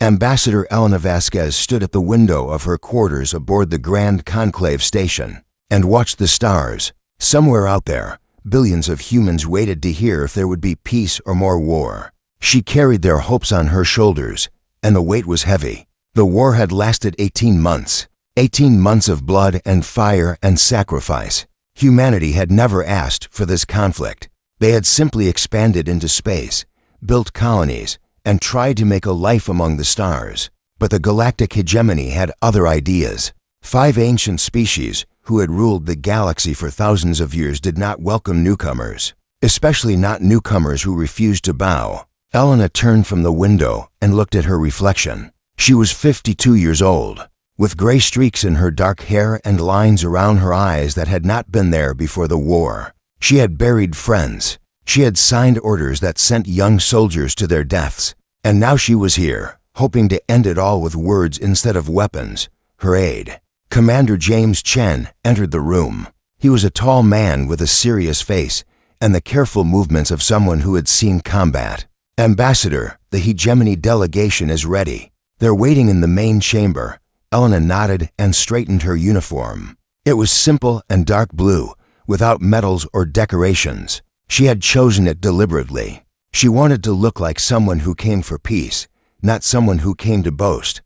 Ambassador Elena Vasquez stood at the window of her quarters aboard the Grand Conclave station and watched the stars. Somewhere out there, billions of humans waited to hear if there would be peace or more war. She carried their hopes on her shoulders, and the weight was heavy. The war had lasted 18 months. 18 months of blood and fire and sacrifice. Humanity had never asked for this conflict. They had simply expanded into space, built colonies, and tried to make a life among the stars. But the galactic hegemony had other ideas. 5 ancient species who had ruled the galaxy for thousands of years did not welcome newcomers, especially not newcomers who refused to bow. Elena turned from the window and looked at her reflection. She was 52 years old, with gray streaks in her dark hair and lines around her eyes that had not been there before the war. She had buried friends. She had signed orders that sent young soldiers to their deaths. And now she was here, hoping to end it all with words instead of weapons. Her aide, Commander James Chen, entered the room. He was a tall man with a serious face and the careful movements of someone who had seen combat. Ambassador, the hegemony delegation is ready. They're waiting in the main chamber. Elena nodded and straightened her uniform. It was simple and dark blue, without medals or decorations. She had chosen it deliberately. She wanted to look like someone who came for peace, not someone who came to boast.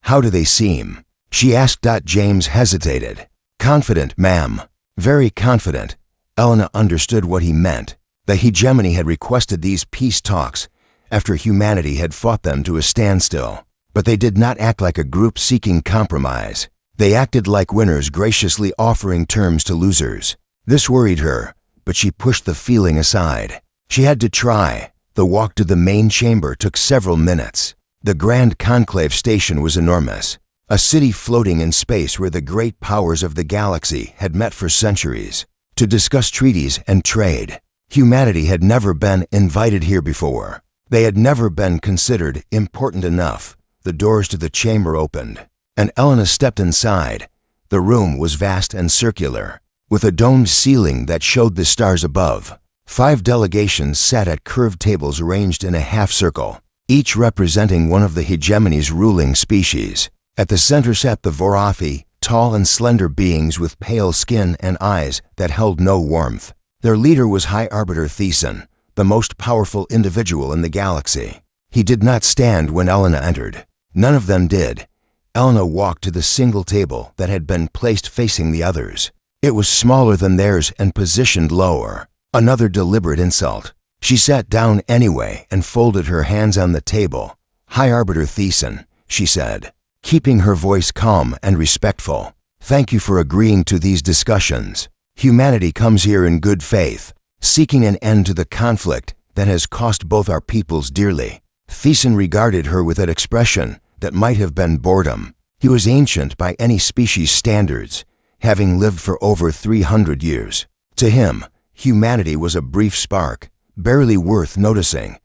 "How do they seem?" she asked. James hesitated. "Confident, ma'am." "Very confident." Elena understood what he meant. The hegemony had requested these peace talks after humanity had fought them to a standstill. But they did not act like a group seeking compromise. They acted like winners graciously offering terms to losers. This worried her, but she pushed the feeling aside. She had to try. The walk to the main chamber took several minutes. The Grand Conclave station was enormous, a city floating in space where the great powers of the galaxy had met for centuries to discuss treaties and trade. Humanity had never been invited here before. They had never been considered important enough. The doors to the chamber opened, and Elena stepped inside. The room was vast and circular, with a domed ceiling that showed the stars above. 5 delegations sat at curved tables arranged in a half-circle, each representing one of the hegemony's ruling species. At the center sat the Vorathi, tall and slender beings with pale skin and eyes that held no warmth. Their leader was High Arbiter Thiessen, the most powerful individual in the galaxy. He did not stand when Elena entered. None of them did. Elena walked to the single table that had been placed facing the others. It was smaller than theirs and positioned lower. Another deliberate insult. She sat down anyway and folded her hands on the table. "High Arbiter Thiessen," she said, keeping her voice calm and respectful. "Thank you for agreeing to these discussions. Humanity comes here in good faith, seeking an end to the conflict that has cost both our peoples dearly." Thiessen regarded her with an expression that might have been boredom. He was ancient by any species standards, having lived for over 300 years. To him, humanity was a brief spark, barely worth noticing.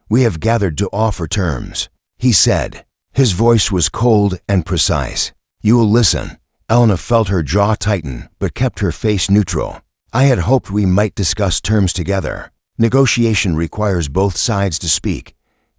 "We have gathered to offer terms," he said. His voice was cold and precise. "You will listen." Elena felt her jaw tighten, but kept her face neutral. "I had hoped we might discuss terms together. Negotiation requires both sides to speak."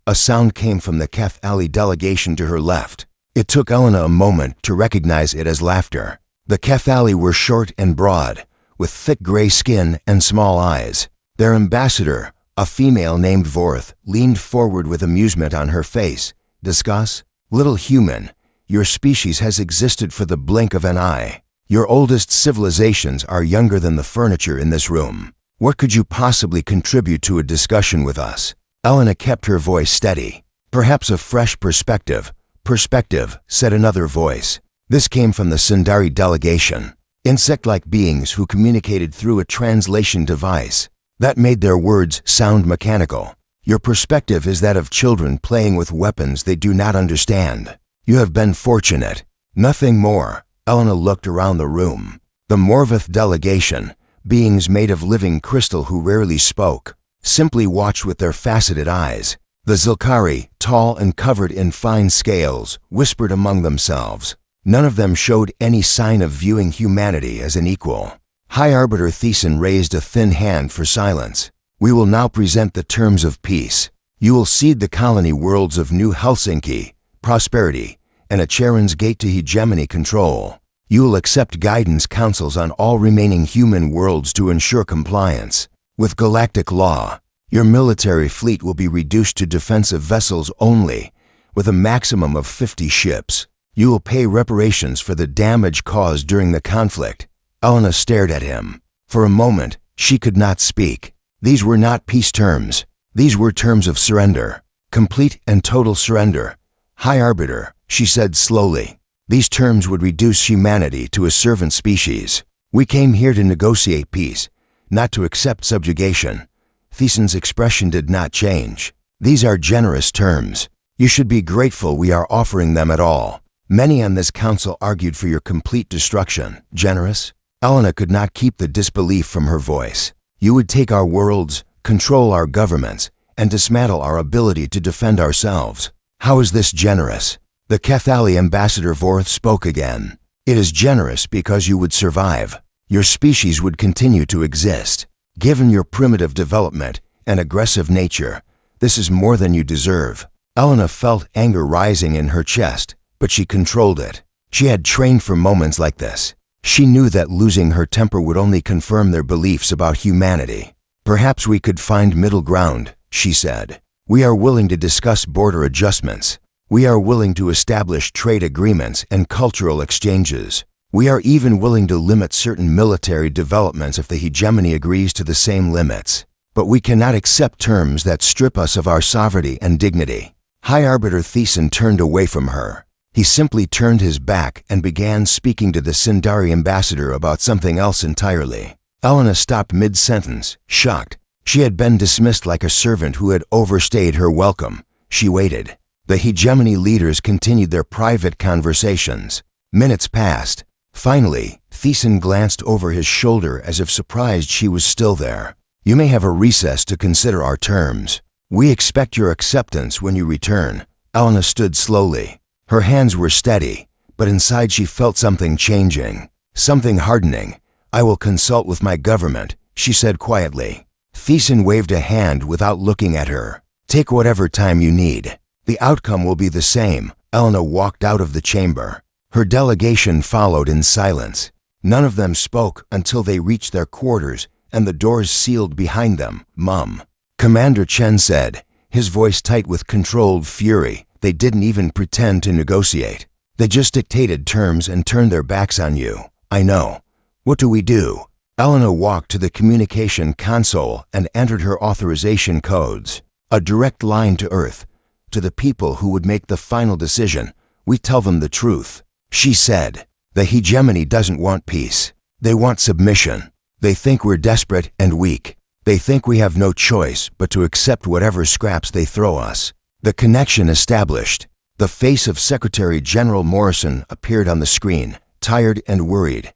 A sound came from the Keth Ali delegation to her left. It took Elena a moment to recognize it as laughter. The Keth Ali were short and broad, with thick gray skin and small eyes. Their ambassador, a female named Vorth, leaned forward with amusement on her face. "Discuss? Little human, your species has existed for the blink of an eye. Your oldest civilizations are younger than the furniture in this room. What could you possibly contribute to a discussion with us?" Elena kept her voice steady. "Perhaps a fresh perspective." "Perspective," said another voice. This came from the Sundari delegation, insect-like beings who communicated through a translation device. That made their words sound mechanical. "Your perspective is that of children playing with weapons they do not understand. You have been fortunate." Nothing more. Elena looked around the room. The Morvath delegation, beings made of living crystal who rarely spoke, simply watched with their faceted eyes. The Zilkari, tall and covered in fine scales, whispered among themselves. None of them showed any sign of viewing humanity as an equal. High Arbiter Thiessen raised a thin hand for silence. "We will now present the terms of peace. You will cede the colony worlds of New Helsinki, prosperity, and a Charon's gate to hegemony control. You will accept guidance councils on all remaining human worlds to ensure compliance with galactic law. Your military fleet will be reduced to defensive vessels only, with a maximum of 50 ships. You will pay reparations for the damage caused during the conflict. Elena stared at him. For a moment, she could not speak. These were not peace terms. These were terms of surrender. Complete and total surrender. High Arbiter, she said slowly. These terms would reduce humanity to a servant species. We came here to negotiate peace, not to accept subjugation. Thiesen's expression did not change. These are generous terms. You should be grateful we are offering them at all. Many on this council argued for your complete destruction. Generous? Elena could not keep the disbelief from her voice. You would take our worlds, control our governments, and dismantle our ability to defend ourselves. How is this generous? The Cathali ambassador Vorth spoke again. It is generous because you would survive. Your species would continue to exist. Given your primitive development and aggressive nature, this is more than you deserve. Elena felt anger rising in her chest, but she controlled it. She had trained for moments like this. She knew that losing her temper would only confirm their beliefs about humanity. Perhaps we could find middle ground, she said. We are willing to discuss border adjustments. We are willing to establish trade agreements and cultural exchanges. We are even willing to limit certain military developments if the hegemony agrees to the same limits. But we cannot accept terms that strip us of our sovereignty and dignity. High Arbiter Thiesen turned away from her. He simply turned his back and began speaking to the Sindari ambassador about something else entirely. Elena stopped mid-sentence, shocked. She had been dismissed like a servant who had overstayed her welcome. She waited. The hegemony leaders continued their private conversations. Minutes passed. Finally, Thiesen glanced over his shoulder as if surprised she was still there. You may have a recess to consider our terms. We expect your acceptance when you return. Elena stood slowly. Her hands were steady, but inside she felt something changing, something hardening. I will consult with my government, she said quietly. Thiesen waved a hand without looking at her. Take whatever time you need. The outcome will be the same. Elena walked out of the chamber. Her delegation followed in silence. None of them spoke until they reached their quarters and the doors sealed behind them. Mum. Commander Chen said, his voice tight with controlled fury. They didn't even pretend to negotiate. They just dictated terms and turned their backs on you. I know. What do we do? Elena walked to the communication console and entered her authorization codes. A direct line to Earth. To the people who would make the final decision, we tell them the truth. She said, the hegemony doesn't want peace. They want submission. They think we're desperate and weak. They think we have no choice but to accept whatever scraps they throw us. The connection established. The face of Secretary General Morrison appeared on the screen, tired and worried.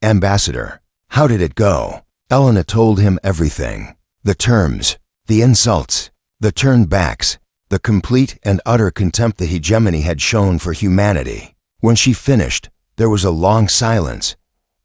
Ambassador, how did it go? Elena told him everything. The terms, the insults, the turned backs, the complete and utter contempt the hegemony had shown for humanity. When she finished, there was a long silence.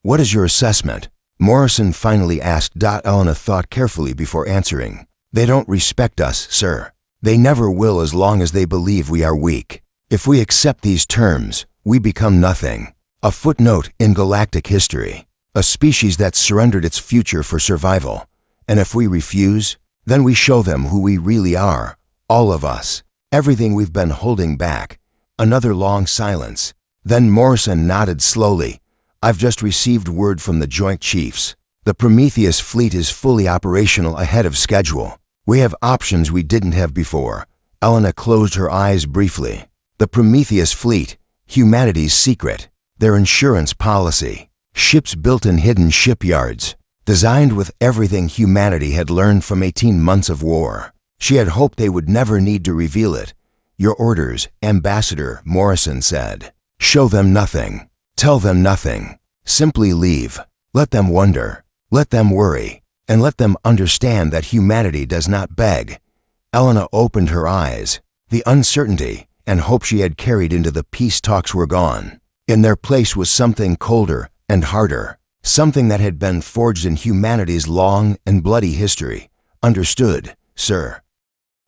What is your assessment? Morrison finally asked. Elena thought carefully before answering. They don't respect us, sir. They never will as long as they believe we are weak. If we accept these terms, we become nothing. A footnote in galactic history. A species that surrendered its future for survival. And if we refuse, then we show them who we really are. All of us. Everything we've been holding back. Another long silence. Then Morrison nodded slowly. I've just received word from the Joint Chiefs. The Prometheus fleet is fully operational ahead of schedule. We have options we didn't have before. Elena closed her eyes briefly. The Prometheus fleet, humanity's secret, their insurance policy, ships built in hidden shipyards, designed with everything humanity had learned from 18 months of war. She had hoped they would never need to reveal it. Your orders, Ambassador, Morrison said. Show them nothing. Tell them nothing. Simply leave. Let them wonder. Let them worry. And let them understand that humanity does not beg. Elena opened her eyes. The uncertainty and hope she had carried into the peace talks were gone. In their place was something colder and harder, something that had been forged in humanity's long and bloody history. Understood, sir.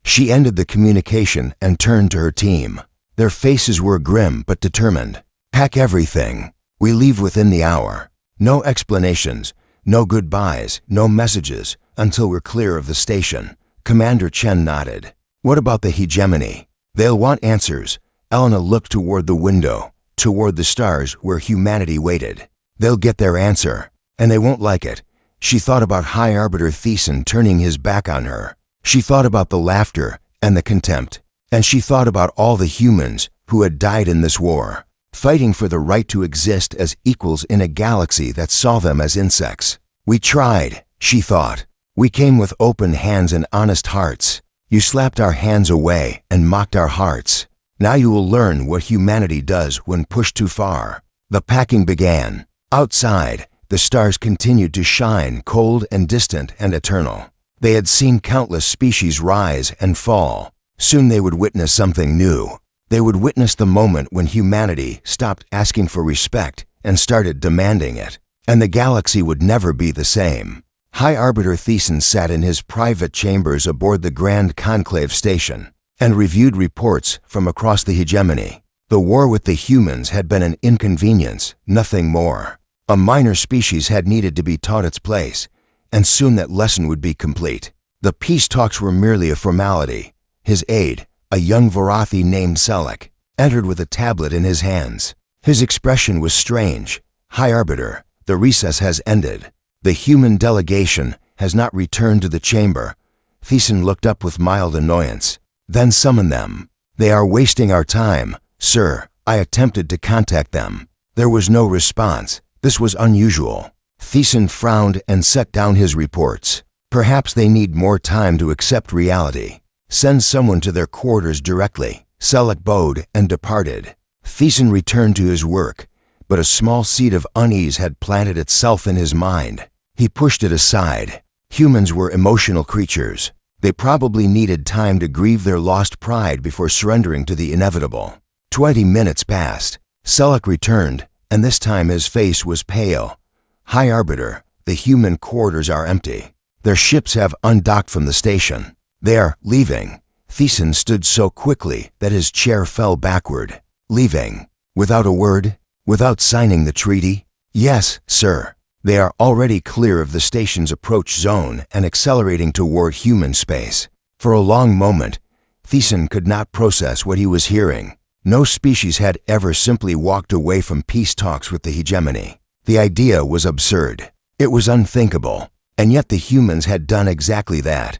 She ended the communication and turned to her team. Their faces were grim but determined. "Pack everything. We leave within the hour. No explanations, no goodbyes, no messages, until we're clear of the station." Commander Chen nodded. "What about the hegemony? They'll want answers." Elena looked toward the window, toward the stars where humanity waited. "They'll get their answer, and they won't like it." She thought about High Arbiter Thiessen turning his back on her. She thought about the laughter and the contempt. And she thought about all the humans who had died in this war, fighting for the right to exist as equals in a galaxy that saw them as insects. "We tried," she thought. "We came with open hands and honest hearts. You slapped our hands away and mocked our hearts. Now you will learn what humanity does when pushed too far." The packing began. Outside, the stars continued to shine, cold and distant and eternal. They had seen countless species rise and fall. Soon they would witness something new. They would witness the moment when humanity stopped asking for respect and started demanding it. And the galaxy would never be the same. High Arbiter Thiessen sat in his private chambers aboard the Grand Conclave station and reviewed reports from across the hegemony. The war with the humans had been an inconvenience, nothing more. A minor species had needed to be taught its place, and soon that lesson would be complete. The peace talks were merely a formality. His aide, a young Varathi named Selek, entered with a tablet in his hands. His expression was strange. "High Arbiter, the recess has ended. The human delegation has not returned to the chamber." Thiessen looked up with mild annoyance. "Then summon them." "They are wasting our time, sir." I attempted to contact them. There was no response. This was unusual. Thiessen frowned and set down his reports. "Perhaps they need more time to accept reality. Send someone to their quarters directly." Selek bowed and departed. Thiessen returned to his work, but a small seed of unease had planted itself in his mind. He pushed it aside. Humans were emotional creatures. They probably needed time to grieve their lost pride before surrendering to the inevitable. 20 minutes passed. Selek returned, and this time his face was pale. "High Arbiter, the human quarters are empty. Their ships have undocked from the station. They are leaving." Thiessen stood so quickly that his chair fell backward. "Leaving? Without a word? Without signing the treaty?" "Yes, sir. They are already clear of the station's approach zone and accelerating toward human space." For a long moment, Thiessen could not process what he was hearing. No species had ever simply walked away from peace talks with the hegemony. The idea was absurd. It was unthinkable. And yet the humans had done exactly that.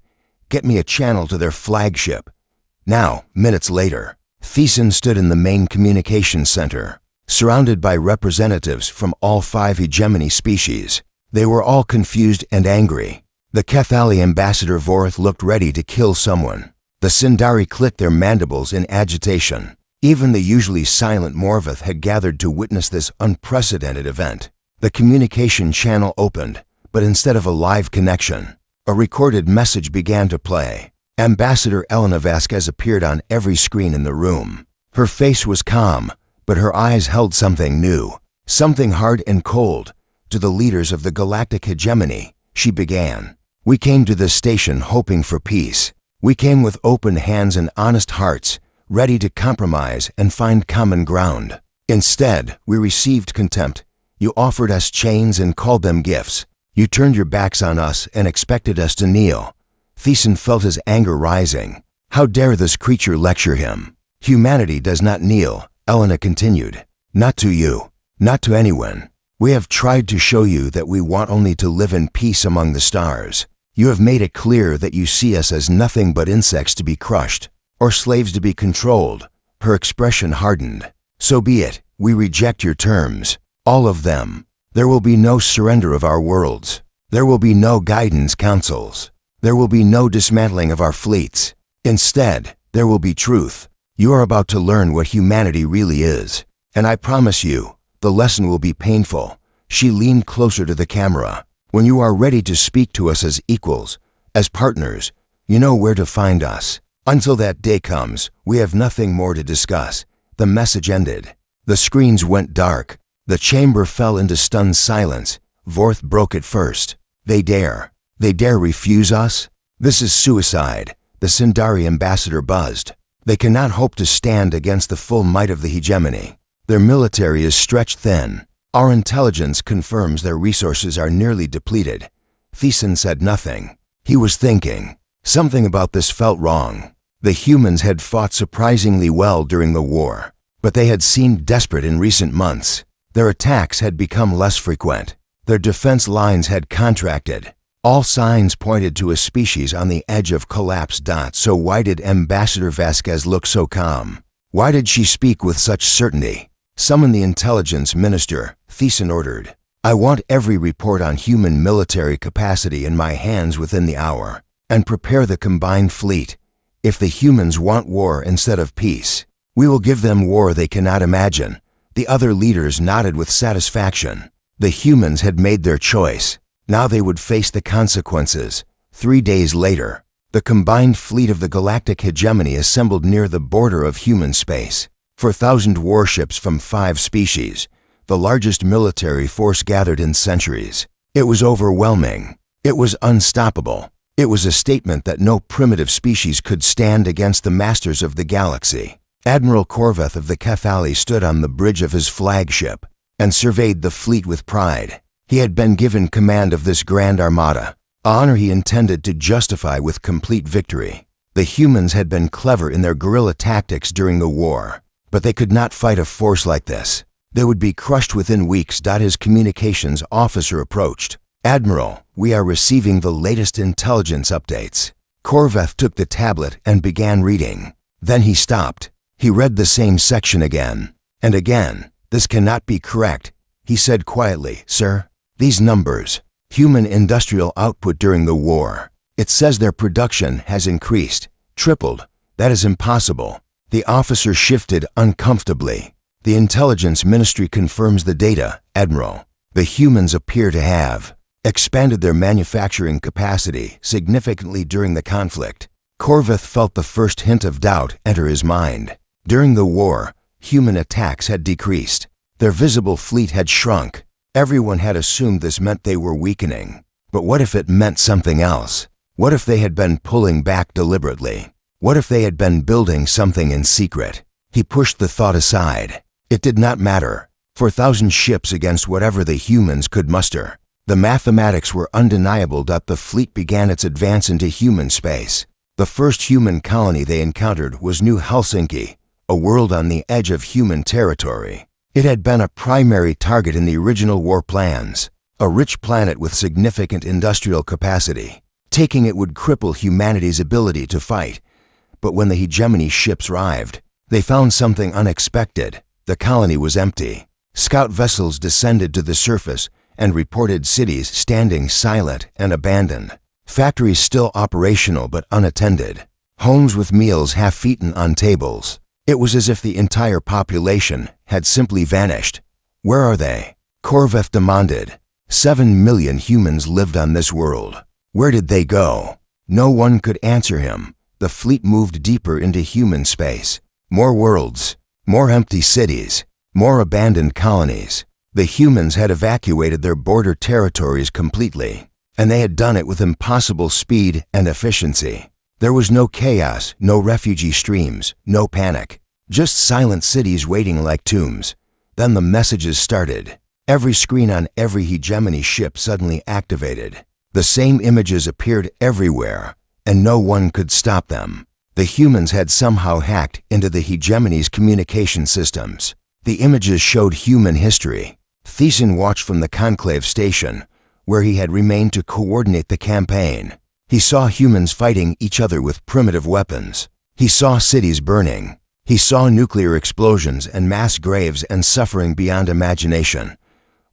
Get me a channel to their flagship. Now, minutes later, Thiessen stood in the main communications center, surrounded by representatives from all 5 hegemony species. They were all confused and angry. The Kethali ambassador Vorth looked ready to kill someone. The Sindari clicked their mandibles in agitation. Even the usually silent Morvath had gathered to witness this unprecedented event. The communication channel opened, but instead of a live connection, a recorded message began to play. Ambassador Elena Vasquez appeared on every screen in the room. Her face was calm, but her eyes held something new, something hard and cold. "To the leaders of the Galactic Hegemony," she began. "We came to this station hoping for peace. We came with open hands and honest hearts, ready to compromise and find common ground. Instead, we received contempt. You offered us chains and called them gifts. You turned your backs on us and expected us to kneel." Thiessen felt his anger rising. How dare this creature lecture him? "Humanity does not kneel," Elena continued. "Not to you, not to anyone. We have tried to show you that we want only to live in peace among the stars. You have made it clear that you see us as nothing but insects to be crushed, or slaves to be controlled." Her expression hardened. "So be it. We reject your terms. All of them. There will be no surrender of our worlds. There will be no guidance councils. There will be no dismantling of our fleets. Instead, there will be truth. You are about to learn what humanity really is. And I promise you, the lesson will be painful." She leaned closer to the camera. "When you are ready to speak to us as equals, as partners, you know where to find us. Until that day comes, we have nothing more to discuss." The message ended. The screens went dark. The chamber fell into stunned silence. Vorth broke it first. They dare refuse us? This is suicide," the Sindari ambassador buzzed. They cannot hope to stand against the full might of the hegemony. Their military is stretched thin. Our intelligence confirms their resources are nearly depleted. Thiessen said nothing. He was thinking. Something about this felt wrong. The humans had fought surprisingly well during the war, but they had seemed desperate in recent months. Their attacks had become less frequent. Their defense lines had contracted. All signs pointed to a species on the edge of collapse. So why did Ambassador Vasquez look so calm? Why did she speak with such certainty? Summon the intelligence minister, Thiessen ordered. I want every report on human military capacity in my hands within the hour, and prepare the combined fleet. If the humans want war instead of peace, we will give them war they cannot imagine. The other leaders nodded with satisfaction. The humans had made their choice. Now they would face the consequences. 3 days later, the combined fleet of the Galactic Hegemony assembled near the border of human space. 4,000 warships from 5 species, the largest military force gathered in centuries. It was overwhelming. It was unstoppable. It was a statement that no primitive species could stand against the masters of the galaxy. Admiral Korveth of the Kethali stood on the bridge of his flagship and surveyed the fleet with pride. He had been given command of this grand armada, an honor he intended to justify with complete victory. The humans had been clever in their guerrilla tactics during the war, but they could not fight a force like this. They would be crushed within weeks. His communications officer approached. Admiral, we are receiving the latest intelligence updates. Korveth took the tablet and began reading. Then he stopped. He read the same section again and again. This cannot be correct, he said quietly. Sir, these numbers, human industrial output during the war, it says their production has increased, tripled. That is impossible. The officer shifted uncomfortably. The intelligence ministry confirms the data, Admiral. The humans appear to have expanded their manufacturing capacity significantly during the conflict. Korveth felt the first hint of doubt enter his mind. During the war, human attacks had decreased. Their visible fleet had shrunk. Everyone had assumed this meant they were weakening. But what if it meant something else? What if they had been pulling back deliberately? What if they had been building something in secret? He pushed the thought aside. It did not matter. 4,000 ships against whatever the humans could muster. The mathematics were undeniable. The fleet began its advance into human space. The first human colony they encountered was New Helsinki, a world on the edge of human territory. It had been a primary target in the original war plans, a rich planet with significant industrial capacity. Taking it would cripple humanity's ability to fight. But when the hegemony ships arrived, they found something unexpected. The colony was empty. Scout vessels descended to the surface and reported cities standing silent and abandoned. Factories still operational but unattended. Homes with meals half-eaten on tables. It was as if the entire population had simply vanished. Where are they? Korveth demanded. 7 million humans lived on this world. Where did they go? No one could answer him. The fleet moved deeper into human space. More worlds, more empty cities, more abandoned colonies. The humans had evacuated their border territories completely, and they had done it with impossible speed and efficiency. There was no chaos, no refugee streams, no panic. Just silent cities waiting like tombs. Then the messages started. Every screen on every hegemony ship suddenly activated. The same images appeared everywhere, and no one could stop them. The humans had somehow hacked into the hegemony's communication systems. The images showed human history. Thiessen watched from the conclave station, where he had remained to coordinate the campaign. He saw humans fighting each other with primitive weapons. He saw cities burning. He saw nuclear explosions and mass graves and suffering beyond imagination.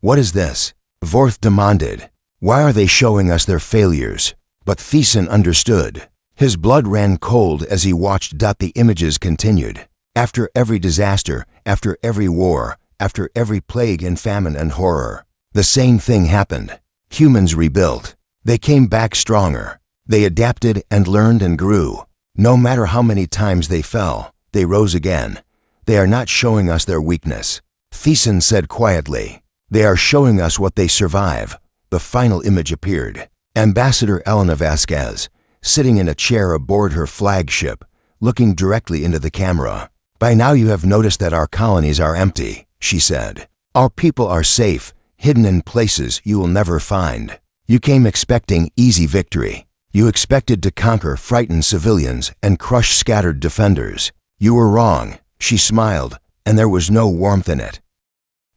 What is this? Vorth demanded. Why are they showing us their failures? But Thiessen understood. His blood ran cold as he watched. The images continued. After every disaster, after every war, after every plague and famine and horror, the same thing happened. Humans rebuilt. They came back stronger. They adapted and learned and grew. No matter how many times they fell, they rose again. They are not showing us their weakness. Thiessen said quietly. They are showing us what they survive. The final image appeared. Ambassador Elena Vasquez, sitting in a chair aboard her flagship, looking directly into the camera. "By now you have noticed that our colonies are empty," she said. "Our people are safe, hidden in places you will never find. You came expecting easy victory. You expected to conquer frightened civilians and crush scattered defenders. You were wrong." She smiled, and there was no warmth in it.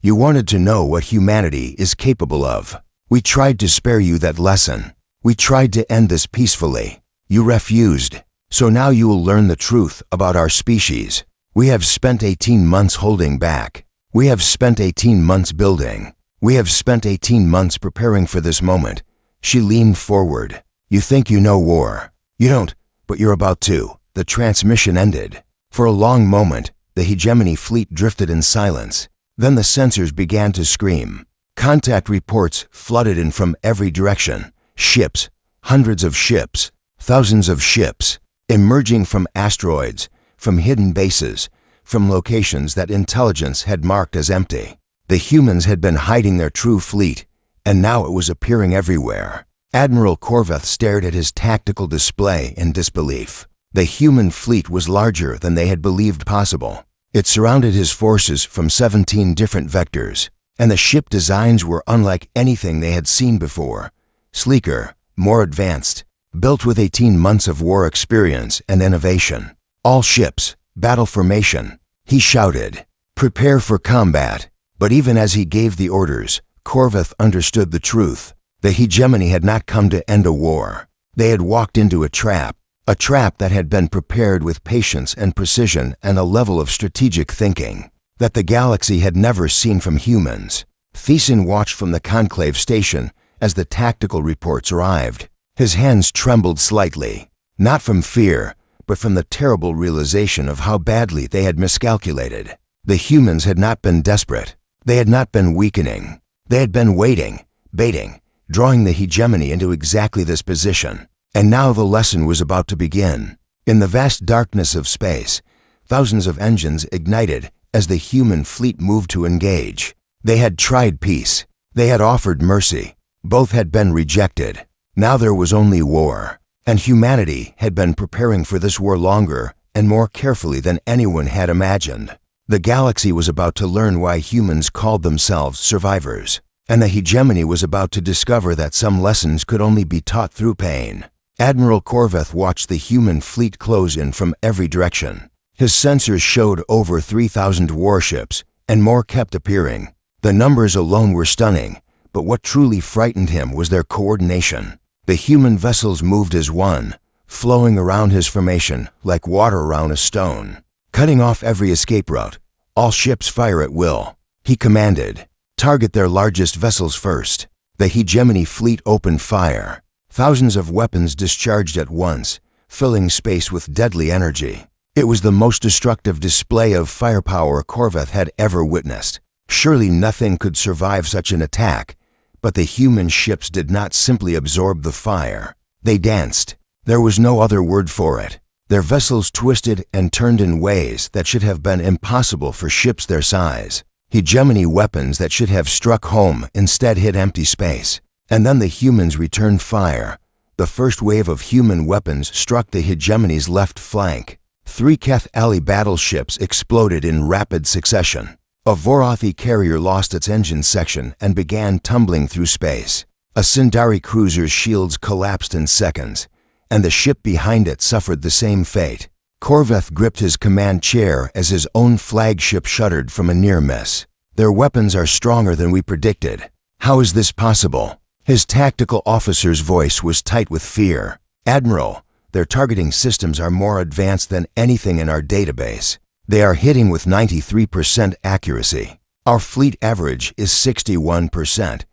"You wanted to know what humanity is capable of. We tried to spare you that lesson. We tried to end this peacefully. You refused. So now you will learn the truth about our species. We have spent 18 months holding back. We have spent 18 months building. We have spent 18 months preparing for this moment." She leaned forward. "You think you know war. You don't, but you're about to." The transmission ended. For a long moment, the hegemony fleet drifted in silence. Then the sensors began to scream. Contact reports flooded in from every direction. Ships, hundreds of ships, thousands of ships, emerging from asteroids, from hidden bases, from locations that intelligence had marked as empty. The humans had been hiding their true fleet, and now it was appearing everywhere. Admiral Korvath stared at his tactical display in disbelief. The human fleet was larger than they had believed possible. It surrounded his forces from 17 different vectors, and the ship designs were unlike anything they had seen before. Sleeker, more advanced, built with 18 months of war experience and innovation. "All ships, battle formation," he shouted. "Prepare for combat." But even as he gave the orders, Korvath understood the truth. The hegemony had not come to end a war. They had walked into a trap that had been prepared with patience and precision and a level of strategic thinking that the galaxy had never seen from humans. Thiessen watched from the conclave station as the tactical reports arrived. His hands trembled slightly, not from fear, but from the terrible realization of how badly they had miscalculated. The humans had not been desperate. They had not been weakening. They had been waiting, baiting, drawing the hegemony into exactly this position. And now the lesson was about to begin. In the vast darkness of space, thousands of engines ignited as the human fleet moved to engage. They had tried peace. They had offered mercy. Both had been rejected. Now there was only war. And humanity had been preparing for this war longer and more carefully than anyone had imagined. The galaxy was about to learn why humans called themselves survivors. And the hegemony was about to discover that some lessons could only be taught through pain. Admiral Korvath watched the human fleet close in from every direction. His sensors showed over 3,000 warships, and more kept appearing. The numbers alone were stunning, but what truly frightened him was their coordination. The human vessels moved as one, flowing around his formation like water around a stone. Cutting off every escape route, "All ships fire at will," he commanded. "Target their largest vessels first." The hegemony fleet opened fire. Thousands of weapons discharged at once, filling space with deadly energy. It was the most destructive display of firepower Korvath had ever witnessed. Surely nothing could survive such an attack, but the human ships did not simply absorb the fire. They danced. There was no other word for it. Their vessels twisted and turned in ways that should have been impossible for ships their size. Hegemony weapons that should have struck home instead hit empty space. And then the humans returned fire. The first wave of human weapons struck the hegemony's left flank. 3 Keth Ali battleships exploded in rapid succession. A Vorathi carrier lost its engine section and began tumbling through space. A Sindari cruiser's shields collapsed in seconds, and the ship behind it suffered the same fate. Korvath gripped his command chair as his own flagship shuddered from a near miss. "Their weapons are stronger than we predicted. How is this possible?" His tactical officer's voice was tight with fear. "Admiral, their targeting systems are more advanced than anything in our database. They are hitting with 93% accuracy. Our fleet average is 61%.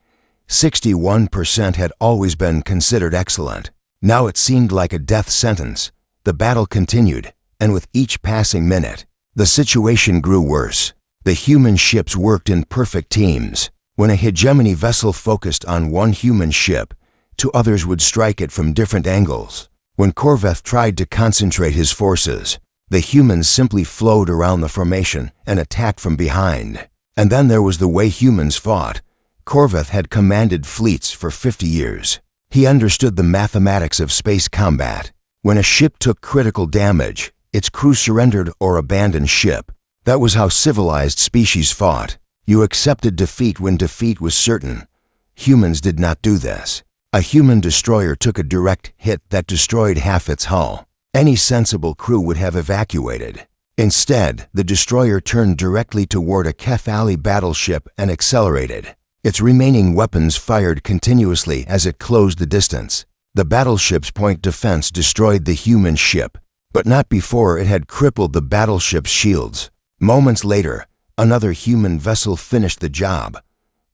61% had always been considered excellent. Now it seemed like a death sentence. The battle continued, and with each passing minute, the situation grew worse. The human ships worked in perfect teams. When a hegemony vessel focused on one human ship, 2 others would strike it from different angles. When Korvath tried to concentrate his forces, the humans simply flowed around the formation and attacked from behind. And then there was the way humans fought. Korvath had commanded fleets for 50 years. He understood the mathematics of space combat. When a ship took critical damage, its crew surrendered or abandoned ship. That was how civilized species fought. You accepted defeat when defeat was certain. Humans did not do this. A human destroyer took a direct hit that destroyed half its hull. Any sensible crew would have evacuated. Instead, the destroyer turned directly toward a Kefali battleship and accelerated. Its remaining weapons fired continuously as it closed the distance. The battleship's point defense destroyed the human ship, but not before it had crippled the battleship's shields. Moments later, another human vessel finished the job.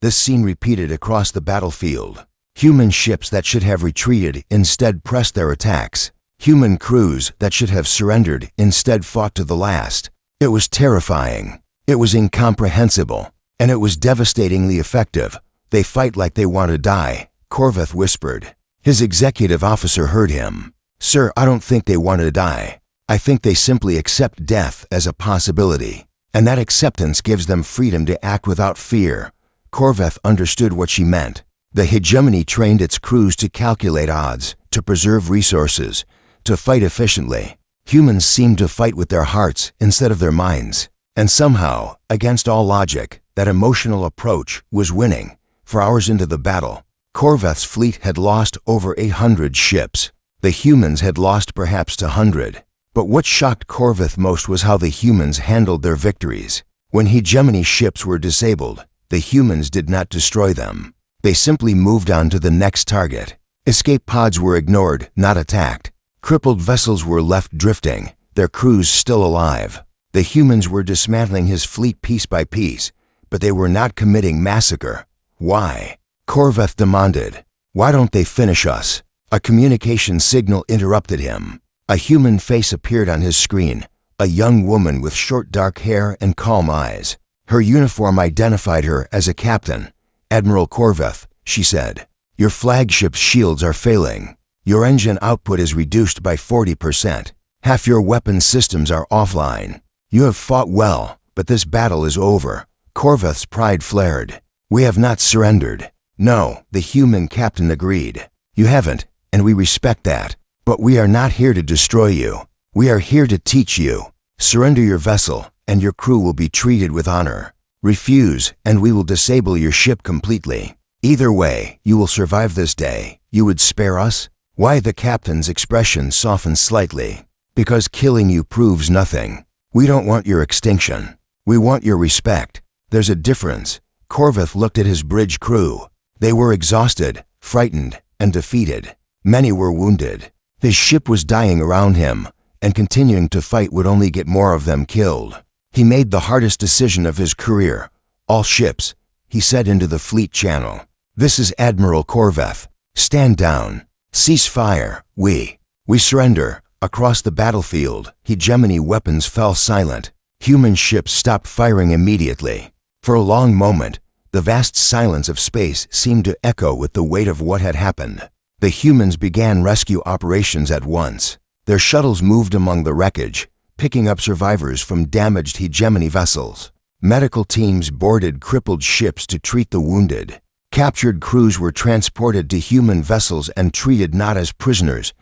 This scene repeated across the battlefield. Human ships that should have retreated instead pressed their attacks. Human crews that should have surrendered instead fought to the last. It was terrifying. It was incomprehensible. And it was devastatingly effective. They fight like they want to die, Corveth whispered. His executive officer heard him. Sir, I don't think they want to die. I think they simply accept death as a possibility. And that acceptance gives them freedom to act without fear. Corveth understood what she meant. The hegemony trained its crews to calculate odds, to preserve resources, to fight efficiently. Humans seemed to fight with their hearts instead of their minds. And somehow, against all logic, that emotional approach was winning. For hours into the battle, Corveth's fleet had lost over 800 ships. The humans had lost perhaps 100. But what shocked Corveth most was how the humans handled their victories. When hegemony ships were disabled, the humans did not destroy them. They simply moved on to the next target. Escape pods were ignored, not attacked. Crippled vessels were left drifting, their crews still alive. The humans were dismantling his fleet piece by piece, but they were not committing massacre. Why? Corveth demanded. Why don't they finish us? A communication signal interrupted him. A human face appeared on his screen, a young woman with short dark hair and calm eyes. Her uniform identified her as a captain. Admiral Corveth, she said. Your flagship's shields are failing. Your engine output is reduced by 40%. Half your weapon systems are offline. You have fought well, but this battle is over. Corveth's pride flared. We have not surrendered. No, the human captain agreed. You haven't, and we respect that. But we are not here to destroy you. We are here to teach you. Surrender your vessel, and your crew will be treated with honor. Refuse, and we will disable your ship completely. Either way, you will survive this day. You would spare us? Why? The captain's expression softened slightly. Because killing you proves nothing. We don't want your extinction. We want your respect. There's a difference. Corveth looked at his bridge crew. They were exhausted, frightened, and defeated. Many were wounded. His ship was dying around him, and continuing to fight would only get more of them killed. He made the hardest decision of his career. All ships, he said into the fleet channel. This is Admiral Corveth. Stand down. Cease fire. We surrender. Across the battlefield, hegemony weapons fell silent. Human ships stopped firing immediately. For a long moment, the vast silence of space seemed to echo with the weight of what had happened. The humans began rescue operations at once. Their shuttles moved among the wreckage, picking up survivors from damaged hegemony vessels. Medical teams boarded crippled ships to treat the wounded. Captured crews were transported to human vessels and treated not as prisoners,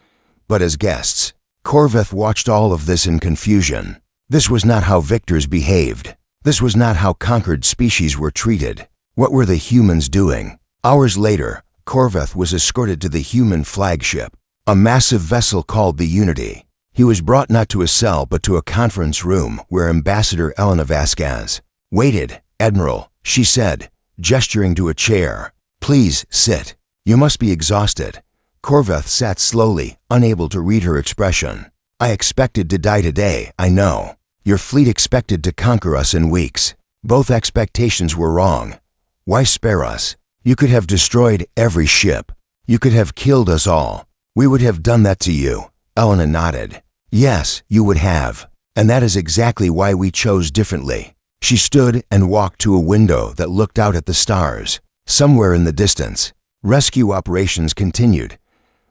but as guests. Corveth watched all of this in confusion. This was not how victors behaved. This was not how conquered species were treated. What were the humans doing? Hours later, Corveth was escorted to the human flagship, a massive vessel called the Unity. He was brought not to a cell but to a conference room where Ambassador Elena Vasquez waited. Admiral, she said, gesturing to a chair. Please sit. You must be exhausted. Corveth sat slowly, unable to read her expression. I expected to die today, I know. Your fleet expected to conquer us in weeks. Both expectations were wrong. Why spare us? You could have destroyed every ship. You could have killed us all. We would have done that to you. Elena nodded. Yes, you would have. And that is exactly why we chose differently. She stood and walked to a window that looked out at the stars. Somewhere in the distance, rescue operations continued.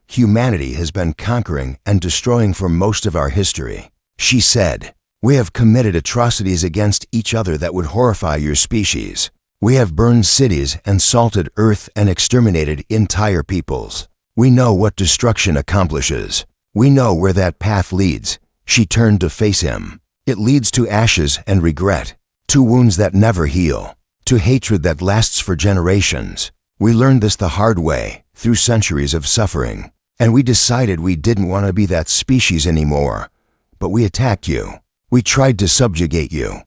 Humanity has been conquering and destroying for most of our history. She said, we have committed atrocities against each other that would horrify your species. We have burned cities and salted earth and exterminated entire peoples. We know what destruction accomplishes. We know where that path leads, She turned to face him. It leads to ashes and regret, to wounds that never heal, to hatred that lasts for generations. We learned this the hard way, through centuries of suffering. And we decided we didn't want to be that species anymore. But we attacked you. We tried to subjugate you.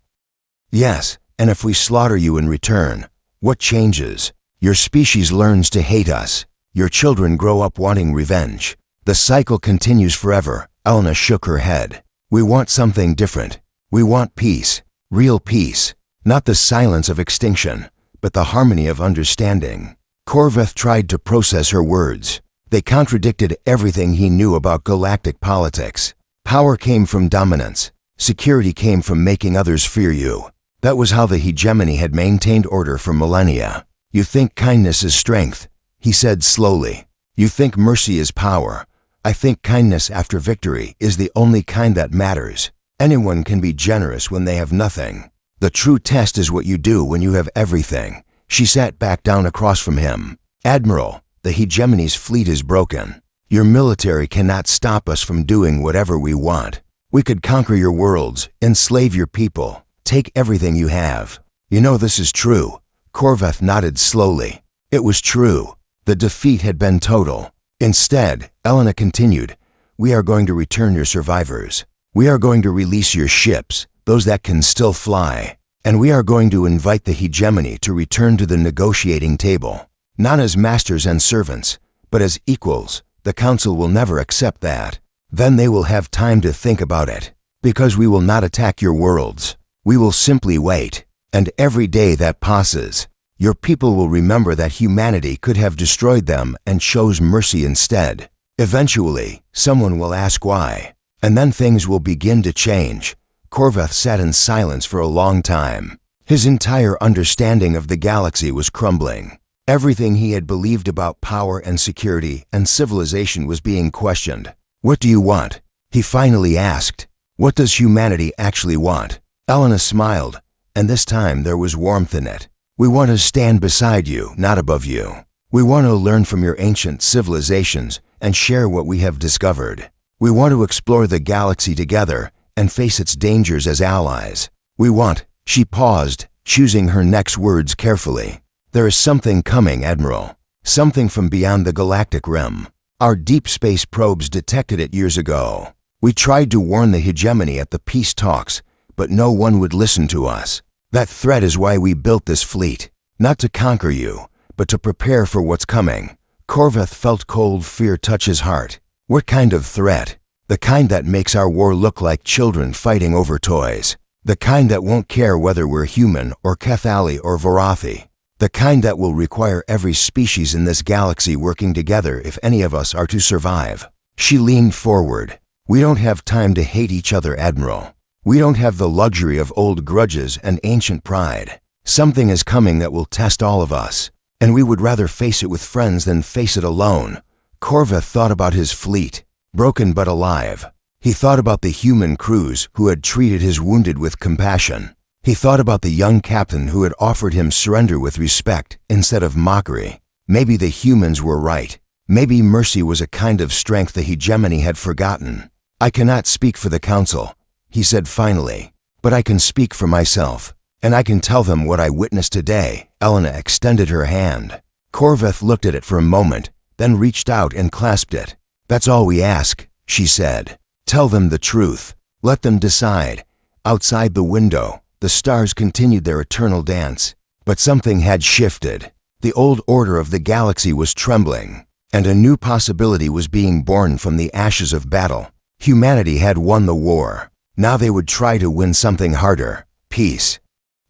Yes, and if we slaughter you in return, what changes? Your species learns to hate us. Your children grow up wanting revenge. The cycle continues forever. Elena shook her head. We want something different. We want peace. Real peace. Not the silence of extinction, but the harmony of understanding. Corveth tried to process her words. They contradicted everything he knew about galactic politics. Power came from dominance. Security came from making others fear you. That was how the hegemony had maintained order for millennia. You think kindness is strength, he said slowly. You think mercy is power. I think kindness after victory is the only kind that matters. Anyone can be generous when they have nothing. The true test is what you do when you have everything. She sat back down across from him. Admiral, the hegemony's fleet is broken. Your military cannot stop us from doing whatever we want. We could conquer your worlds, enslave your people, take everything you have. You know this is true. Corveth nodded slowly. It was true. The defeat had been total. Instead, Elena continued, we are going to return your survivors. We are going to release your ships, those that can still fly. And we are going to invite the hegemony to return to the negotiating table. Not as masters and servants, but as equals. The council will never accept that. Then they will have time to think about it. Because we will not attack your worlds. We will simply wait. And every day that passes, your people will remember that humanity could have destroyed them and chose mercy instead. Eventually, someone will ask why. And then things will begin to change. Corveth sat in silence for a long time. His entire understanding of the galaxy was crumbling. Everything he had believed about power and security and civilization was being questioned. What do you want? He finally asked. What does humanity actually want? Elena smiled, and this time there was warmth in it. We want to stand beside you, not above you. We want to learn from your ancient civilizations and share what we have discovered. We want to explore the galaxy together and face its dangers as allies. We want, she paused, choosing her next words carefully. There is something coming, Admiral. Something from beyond the galactic rim. Our deep space probes detected it years ago. We tried to warn the hegemony at the peace talks, but no one would listen to us. That threat is why we built this fleet. Not to conquer you, but to prepare for what's coming. Corveth felt cold fear touch his heart. What kind of threat? The kind that makes our war look like children fighting over toys. The kind that won't care whether we're human or Cathali or Vorathi. The kind that will require every species in this galaxy working together if any of us are to survive. She leaned forward. We don't have time to hate each other, Admiral. We don't have the luxury of old grudges and ancient pride. Something is coming that will test all of us, and we would rather face it with friends than face it alone. Corveth thought about his fleet, broken but alive. He thought about the human crews who had treated his wounded with compassion. He thought about the young captain who had offered him surrender with respect instead of mockery. Maybe the humans were right. Maybe mercy was a kind of strength the hegemony had forgotten. I cannot speak for the council, he said finally, but I can speak for myself, and I can tell them what I witnessed today. Elena extended her hand. Corveth looked at it for a moment, then reached out and clasped it. That's all we ask, she said. Tell them the truth. Let them decide. Outside the window, the stars continued their eternal dance. But something had shifted. The old order of the galaxy was trembling, and a new possibility was being born from the ashes of battle. Humanity had won the war. Now they would try to win something harder, peace.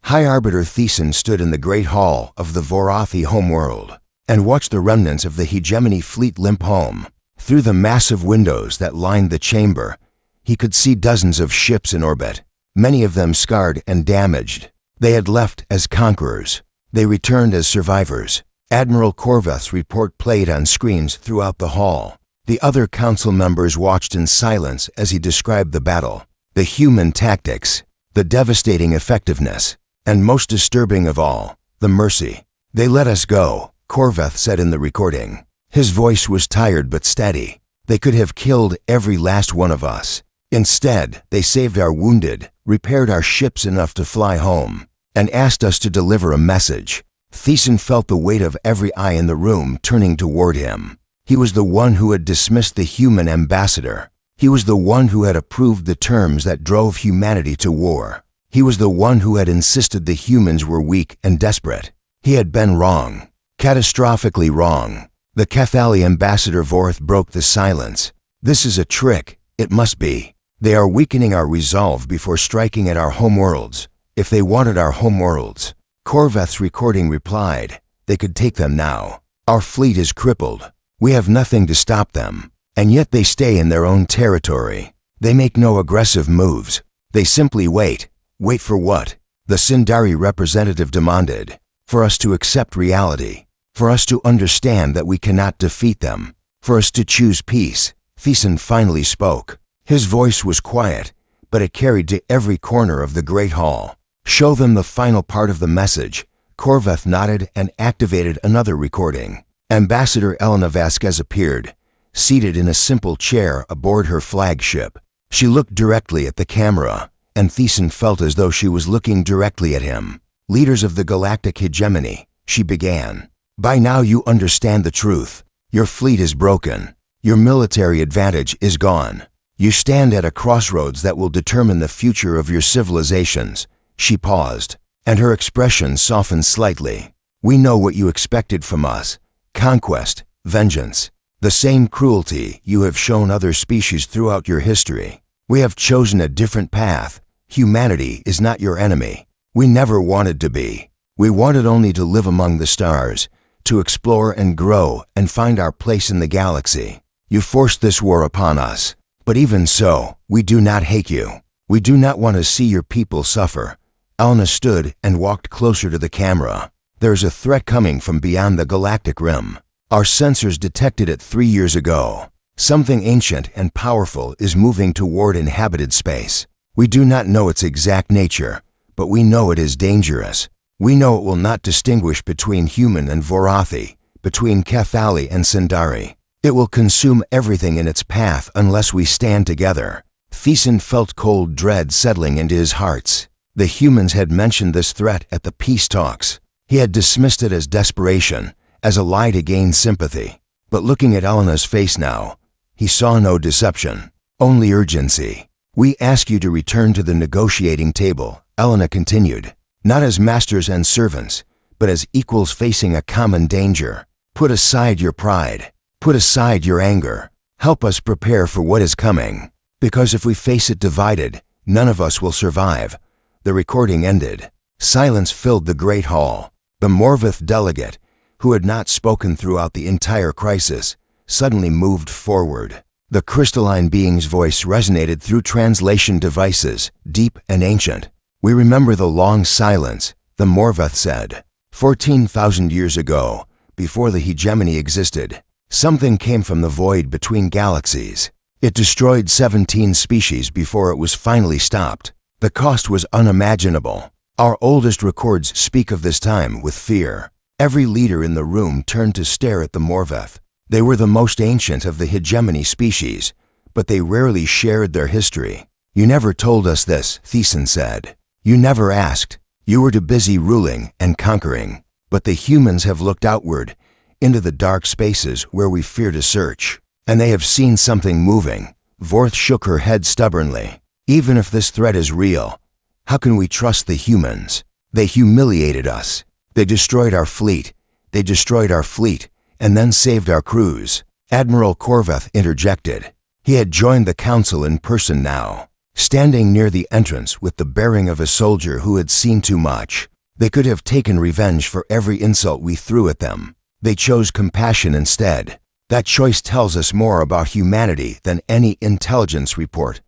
High Arbiter Thiessen stood in the great hall of the Vorathi homeworld and watched the remnants of the hegemony fleet limp home. Through the massive windows that lined the chamber, he could see dozens of ships in orbit, many of them scarred and damaged. They had left as conquerors. They returned as survivors. Admiral Corveth's report played on screens throughout the hall. The other council members watched in silence as he described the battle, the human tactics, the devastating effectiveness, and most disturbing of all, the mercy. They let us go, Corveth said in the recording. His voice was tired but steady. They could have killed every last one of us. Instead, they saved our wounded, repaired our ships enough to fly home, and asked us to deliver a message. Thiessen felt the weight of every eye in the room turning toward him. He was the one who had dismissed the human ambassador. He was the one who had approved the terms that drove humanity to war. He was the one who had insisted the humans were weak and desperate. He had been wrong, catastrophically wrong. The Cathali ambassador Vorth broke the silence. This is a trick, it must be. They are weakening our resolve before striking at our homeworlds. If they wanted our homeworlds, Korvath's recording replied, they could take them now. Our fleet is crippled. We have nothing to stop them. And yet they stay in their own territory. They make no aggressive moves. They simply wait. Wait for what? The Sindari representative demanded. For us to accept reality. For us to understand that we cannot defeat them. For us to choose peace. Thiessen finally spoke. His voice was quiet, but it carried to every corner of the great hall. Show them the final part of the message. Korvath nodded and activated another recording. Ambassador Elena Vasquez appeared, seated in a simple chair aboard her flagship. She looked directly at the camera, and Thiessen felt as though she was looking directly at him. Leaders of the Galactic Hegemony, she began. By now you understand the truth. Your fleet is broken. Your military advantage is gone. You stand at a crossroads that will determine the future of your civilizations. She paused, and her expression softened slightly. We know what you expected from us. Conquest, vengeance, the same cruelty you have shown other species throughout your history. We have chosen a different path. Humanity is not your enemy. We never wanted to be. We wanted only to live among the stars, to explore and grow and find our place in the galaxy. You forced this war upon us. But even so, we do not hate you. We do not want to see your people suffer. Elena stood and walked closer to the camera. There is a threat coming from beyond the galactic rim. Our sensors detected it 3 years ago. Something ancient and powerful is moving toward inhabited space. We do not know its exact nature, but we know it is dangerous. We know it will not distinguish between human and Vorathi, between Cathali and Sindari. It will consume everything in its path unless we stand together. Thiessen felt cold dread settling into his heart. The humans had mentioned this threat at the peace talks. He had dismissed it as desperation, as a lie to gain sympathy. But looking at Elena's face now, he saw no deception, only urgency. We ask you to return to the negotiating table, Elena continued, not as masters and servants, but as equals facing a common danger. Put aside your pride. Put aside your anger. Help us prepare for what is coming. Because if we face it divided, none of us will survive. The recording ended. Silence filled the great hall. The Morvath delegate, who had not spoken throughout the entire crisis, suddenly moved forward. The crystalline being's voice resonated through translation devices, deep and ancient. We remember the long silence, the Morvath said. 14,000 years ago, before the hegemony existed, something came from the void between galaxies. It destroyed 17 species before it was finally stopped. The cost was unimaginable. Our oldest records speak of this time with fear. Every leader in the room turned to stare at the Morvath. They were the most ancient of the hegemony species, but they rarely shared their history. You never told us this, Thiessen said. You never asked. You were too busy ruling and conquering. But the humans have looked outward, into the dark spaces where we fear to search. And they have seen something moving. Vorth shook her head stubbornly. Even if this threat is real, how can we trust the humans? They humiliated us. They destroyed our fleet. They destroyed our fleet, and then saved our crews. Admiral Korvath interjected. He had joined the council in person now, standing near the entrance with the bearing of a soldier who had seen too much. They could have taken revenge for every insult we threw at them. They chose compassion instead. That choice tells us more about humanity than any intelligence report.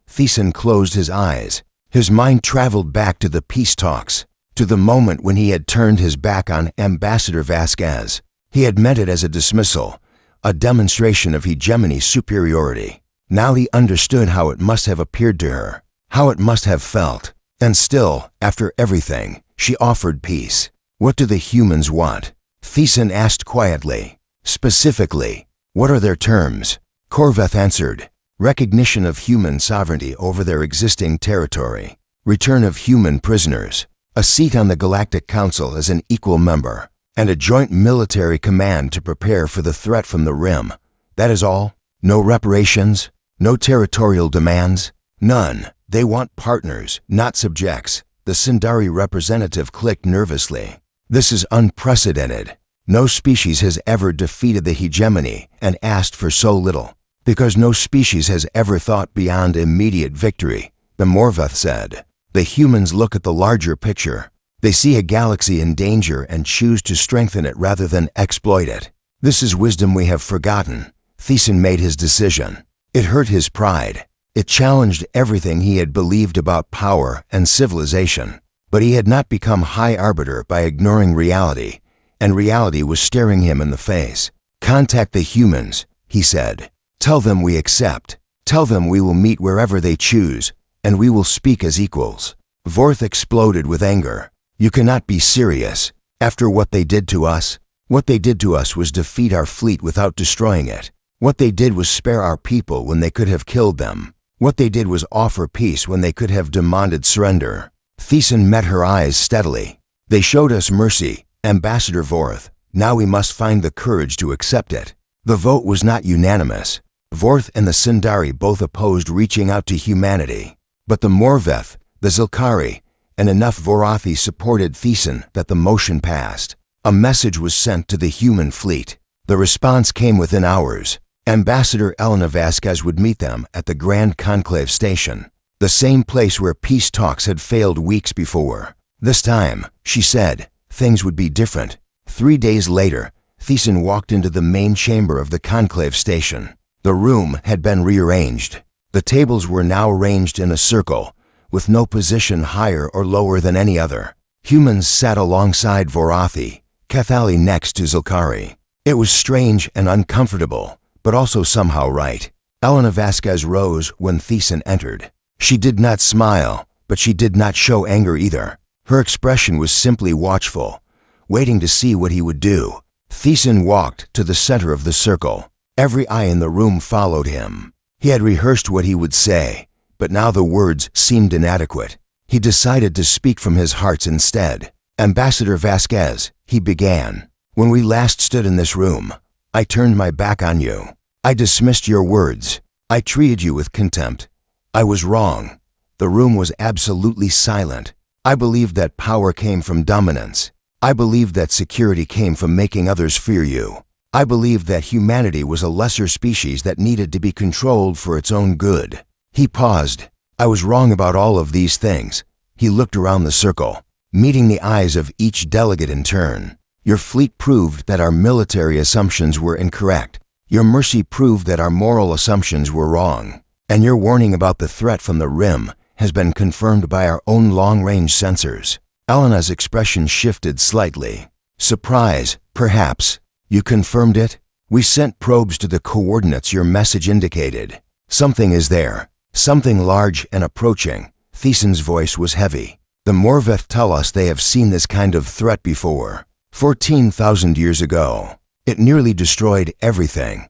Thiessen closed his eyes. His mind traveled back to the peace talks, to the moment when he had turned his back on Ambassador Vasquez. He had meant it as a dismissal, a demonstration of hegemony superiority. Now he understood how it must have appeared to her, how it must have felt. And still, after everything, she offered peace. What do the humans want? Thiessen asked quietly. Specifically, what are their terms? Korvath answered. recognition of human sovereignty over their existing territory, return of human prisoners, a seat on the Galactic Council as an equal member, and a joint military command to prepare for the threat from the Rim. That is all? No reparations? No territorial demands? None. They want partners, not subjects. The Sindari representative clicked nervously. This is unprecedented. No species has ever defeated the hegemony and asked for so little. Because no species has ever thought beyond immediate victory, the Morveth said. The humans look at the larger picture. They see a galaxy in danger and choose to strengthen it rather than exploit it. This is wisdom we have forgotten. Thiessen made his decision. It hurt his pride. It challenged everything he had believed about power and civilization. But he had not become high arbiter by ignoring reality, and reality was staring him in the face. Contact the humans, he said. Tell them we accept. Tell them we will meet wherever they choose, and we will speak as equals. Vorth exploded with anger. You cannot be serious. After what they did to us? What they did to us was defeat our fleet without destroying it. What they did was spare our people when they could have killed them. What they did was offer peace when they could have demanded surrender. Thiessen met her eyes steadily. They showed us mercy, Ambassador Vorth. Now we must find the courage to accept it. The vote was not unanimous. Vorth and the Sindari both opposed reaching out to humanity. But the Morveth, the Zilkari, and enough Vorathi supported Thiessen that the motion passed. A message was sent to the human fleet. The response came within hours. Ambassador Elena Vasquez would meet them at the Grand Conclave Station, the same place where peace talks had failed weeks before. This time, she said, things would be different. 3 days later, Thiessen walked into the main chamber of the Conclave Station. The room had been rearranged. The tables were now arranged in a circle, with no position higher or lower than any other. Humans sat alongside Vorathi, Cathali next to Zilkari. It was strange and uncomfortable, but also somehow right. Elena Vasquez rose when Thiessen entered. She did not smile, but she did not show anger either. Her expression was simply watchful, waiting to see what he would do. Thiessen walked to the center of the circle. Every eye in the room followed him. He had rehearsed what he would say, but now the words seemed inadequate. He decided to speak from his heart instead. Ambassador Vasquez, he began. When we last stood in this room, I turned my back on you. I dismissed your words. I treated you with contempt. I was wrong. The room was absolutely silent. I believed that power came from dominance. I believed that security came from making others fear you. I believed that humanity was a lesser species that needed to be controlled for its own good. He paused. I was wrong about all of these things. He looked around the circle, meeting the eyes of each delegate in turn. Your fleet proved that our military assumptions were incorrect. Your mercy proved that our moral assumptions were wrong. And your warning about the threat from the Rim has been confirmed by our own long-range sensors. Elena's expression shifted slightly. Surprise, perhaps. You confirmed it? We sent probes to the coordinates your message indicated. Something is there. Something large and approaching. Thiessen's voice was heavy. The Morveth tell us they have seen this kind of threat before. 14,000 years ago. It nearly destroyed everything.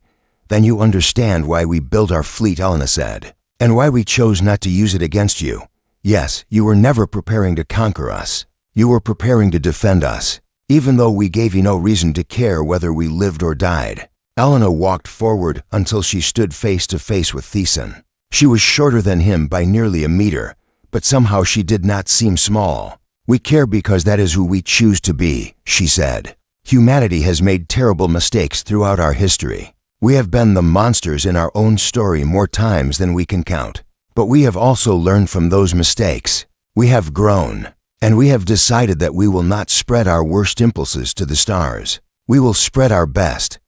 Then you understand why we built our fleet, Elena said, and why we chose not to use it against you. Yes, you were never preparing to conquer us. You were preparing to defend us, even though we gave you no reason to care whether we lived or died. Elena walked forward until she stood face to face with Thiessen. She was shorter than him by nearly a meter, but somehow she did not seem small. We care because that is who we choose to be, she said. Humanity has made terrible mistakes throughout our history. We have been the monsters in our own story more times than we can count. But we have also learned from those mistakes. We have grown, and we have decided that we will not spread our worst impulses to the stars. We will spread our best.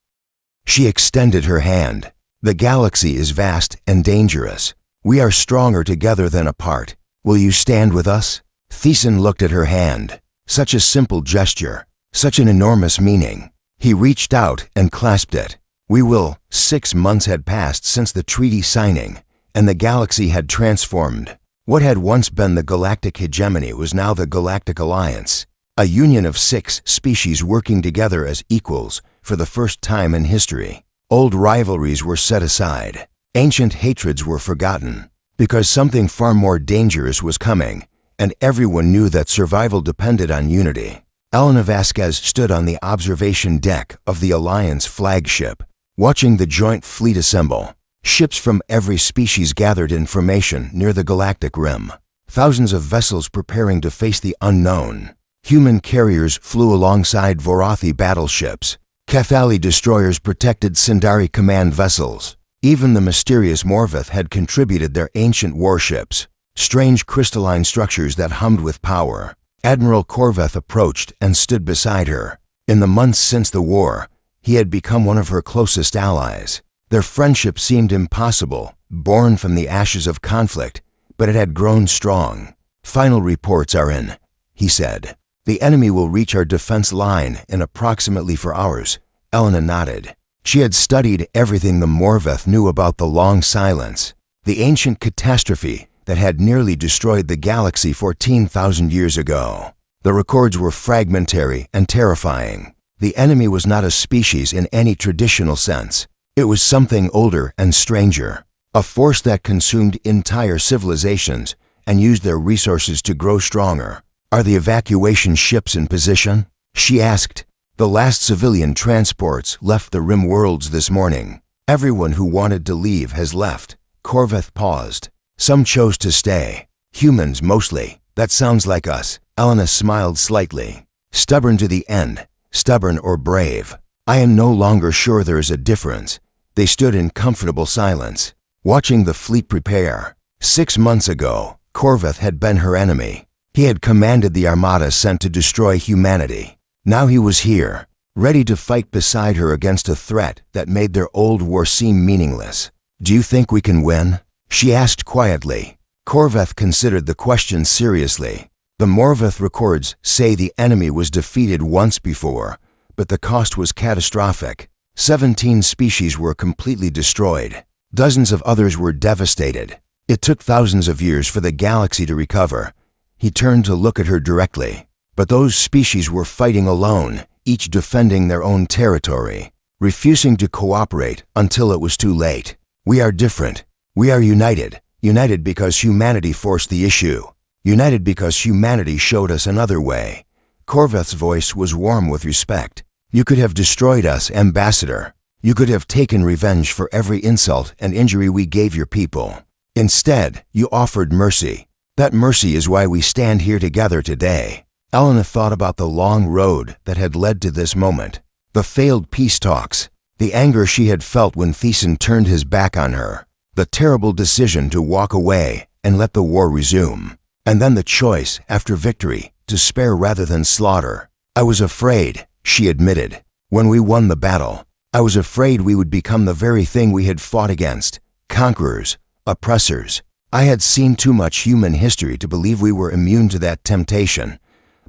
She extended her hand. The galaxy is vast and dangerous. We are stronger together than apart. Will you stand with us? Thiessen looked at her hand. Such a simple gesture, such an enormous meaning. He reached out and clasped it. We will. 6 months had passed since the treaty signing, and the galaxy had transformed. What had once been the Galactic Hegemony was now the Galactic Alliance, a union of 6 species working together as equals for the first time in history. Old rivalries were set aside. Ancient hatreds were forgotten, because something far more dangerous was coming, and everyone knew that survival depended on unity. Elena Vasquez stood on the observation deck of the Alliance flagship, watching the joint fleet assemble. Ships from every species gathered in formation near the galactic rim. Thousands of vessels preparing to face the unknown. Human carriers flew alongside Vorathi battleships. Cathali destroyers protected Sindari command vessels. Even the mysterious Morveth had contributed their ancient warships, strange crystalline structures that hummed with power. Admiral Korveth approached and stood beside her. In the months since the war, he had become one of her closest allies. Their friendship seemed impossible, born from the ashes of conflict, but it had grown strong. "Final reports are in," he said. "The enemy will reach our defense line in approximately 4 hours." Elena nodded. She had studied everything the Morveth knew about the long silence, the ancient catastrophe that had nearly destroyed the galaxy 14,000 years ago. The records were fragmentary and terrifying. The enemy was not a species in any traditional sense. It was something older and stranger, a force that consumed entire civilizations and used their resources to grow stronger. "Are the evacuation ships in position?" she asked. "The last civilian transports left the rim worlds this morning. Everyone who wanted to leave has left." Korveth paused. "Some chose to stay. Humans mostly. That sounds like us." Elena smiled slightly. "Stubborn to the end, stubborn or brave. I am no longer sure there is a difference." They stood in comfortable silence, watching the fleet prepare. 6 months ago, Korveth had been her enemy. He had commanded the armada sent to destroy humanity. Now he was here, ready to fight beside her against a threat that made their old war seem meaningless. "Do you think we can win?" she asked quietly. Korveth considered the question seriously. The Morveth records say the enemy was defeated once before, but the cost was catastrophic. 17 species were completely destroyed. Dozens of others were devastated. It took thousands of years for the galaxy to recover. He turned to look at her directly. But those species were fighting alone, each defending their own territory, refusing to cooperate until it was too late. "We are different. We are united. United because humanity forced the issue. United because humanity showed us another way." Korveth's voice was warm with respect. "You could have destroyed us, Ambassador. You could have taken revenge for every insult and injury we gave your people. Instead, you offered mercy. That mercy is why we stand here together today." Elena thought about the long road that had led to this moment. The failed peace talks, the anger she had felt when Thiessen turned his back on her, the terrible decision to walk away and let the war resume, and then the choice, after victory, to spare rather than slaughter. "I was afraid," she admitted. "When we won the battle, I was afraid we would become the very thing we had fought against, conquerors, oppressors. I had seen too much human history to believe we were immune to that temptation.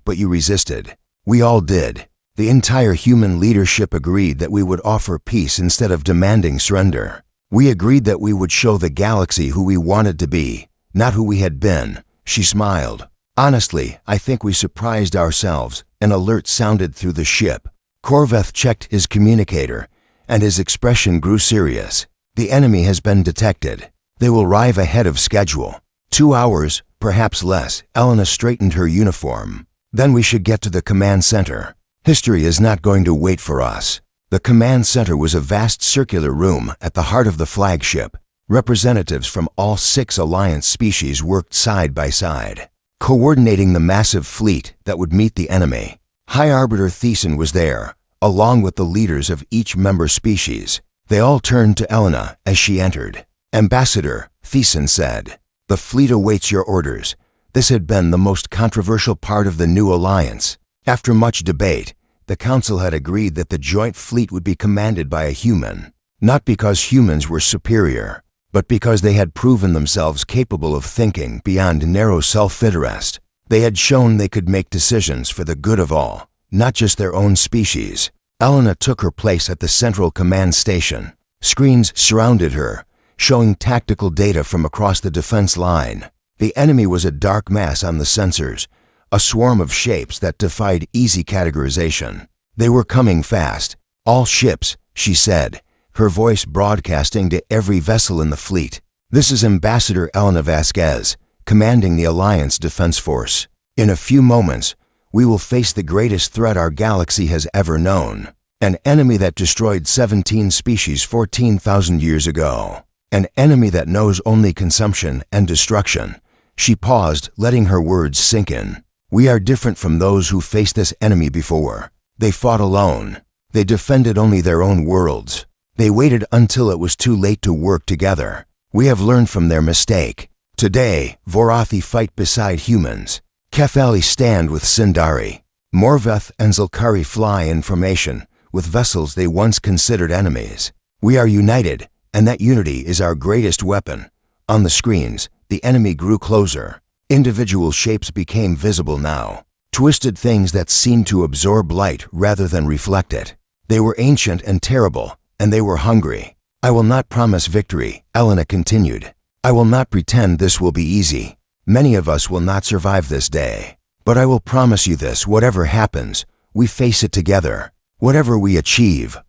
But you resisted. We all did. The entire human leadership agreed that we would offer peace instead of demanding surrender. We agreed that we would show the galaxy who we wanted to be, not who we had been." She smiled. "Honestly, I think we surprised ourselves." An alert sounded through the ship. Korveth checked his communicator, and his expression grew serious. "The enemy has been detected. They will arrive ahead of schedule. 2 hours, perhaps less." Elena straightened her uniform. "Then we should get to the command center. History is not going to wait for us." The command center was a vast circular room at the heart of the flagship. Representatives from all 6 Alliance species worked side by side, coordinating the massive fleet that would meet the enemy. High Arbiter Thiessen was there, along with the leaders of each member species. They all turned to Elena as she entered. "Ambassador," Thiessen said, "the fleet awaits your orders." This had been the most controversial part of the new alliance. After much debate, the Council had agreed that the joint fleet would be commanded by a human, not because humans were superior, but because they had proven themselves capable of thinking beyond narrow self-interest. They had shown they could make decisions for the good of all, not just their own species. Elena took her place at the central command station. Screens surrounded her, showing tactical data from across the defense line. The enemy was a dark mass on the sensors, a swarm of shapes that defied easy categorization. They were coming fast. "All ships," she said, her voice broadcasting to every vessel in the fleet. "This is Ambassador Elena Vasquez, commanding the Alliance Defense Force. In a few moments, we will face the greatest threat our galaxy has ever known. An enemy that destroyed 17 species 14,000 years ago. An enemy that knows only consumption and destruction." She paused, letting her words sink in. "We are different from those who faced this enemy before. They fought alone. They defended only their own worlds. They waited until it was too late to work together. We have learned from their mistake. Today, Vorathi fight beside humans. Kefali stand with Sindari. Morveth and Zilkari fly in formation with vessels they once considered enemies. We are united, and that unity is our greatest weapon." On the screens, the enemy grew closer. Individual shapes became visible now. Twisted things that seemed to absorb light rather than reflect it. They were ancient and terrible, and they were hungry. "I will not promise victory," Elena continued. "I will not pretend this will be easy. Many of us will not survive this day. But I will promise you this: whatever happens, we face it together. Whatever we achieve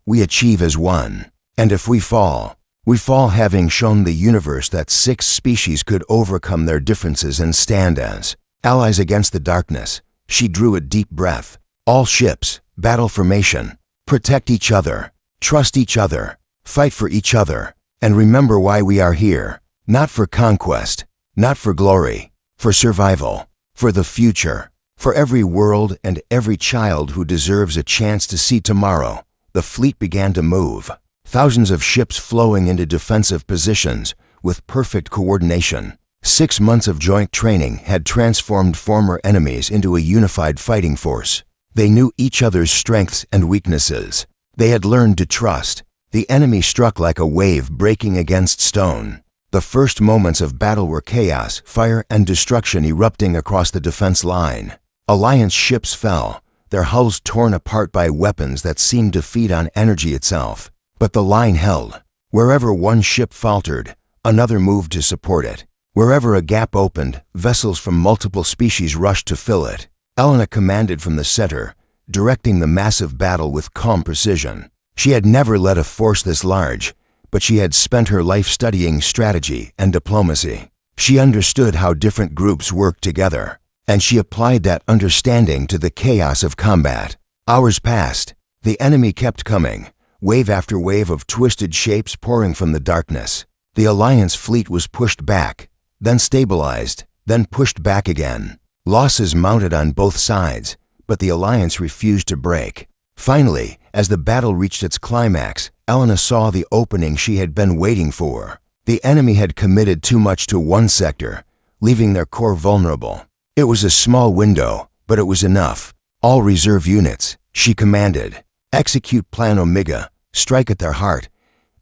as one. And if we fall having shown the universe that 6 species could overcome their differences and stand as allies against the darkness." She drew a deep breath. "All ships, battle formation. Protect each other. Trust each other. Fight for each other. And remember why we are here. Not for conquest. Not for glory. For survival. For the future. For every world and every child who deserves a chance to see tomorrow." The fleet began to move. Thousands of ships flowing into defensive positions with perfect coordination. 6 months of joint training had transformed former enemies into a unified fighting force. They knew each other's strengths and weaknesses. They had learned to trust. The enemy struck like a wave breaking against stone. The first moments of battle were chaos, fire, and destruction erupting across the defense line. Alliance ships fell, their hulls torn apart by weapons that seemed to feed on energy itself. But the line held. Wherever one ship faltered, another moved to support it. Wherever a gap opened, vessels from multiple species rushed to fill it. Elena commanded from the center, directing the massive battle with calm precision. She had never led a force this large, but she had spent her life studying strategy and diplomacy. She understood how different groups worked together, and she applied that understanding to the chaos of combat. Hours passed. The enemy kept coming. Wave after wave of twisted shapes pouring from the darkness. The Alliance fleet was pushed back, then stabilized, then pushed back again. Losses mounted on both sides, but the Alliance refused to break. Finally, as the battle reached its climax, Elena saw the opening she had been waiting for. The enemy had committed too much to one sector, leaving their core vulnerable. It was a small window, but it was enough. "All reserve units," she commanded. "Execute Plan Omega, strike at their heart."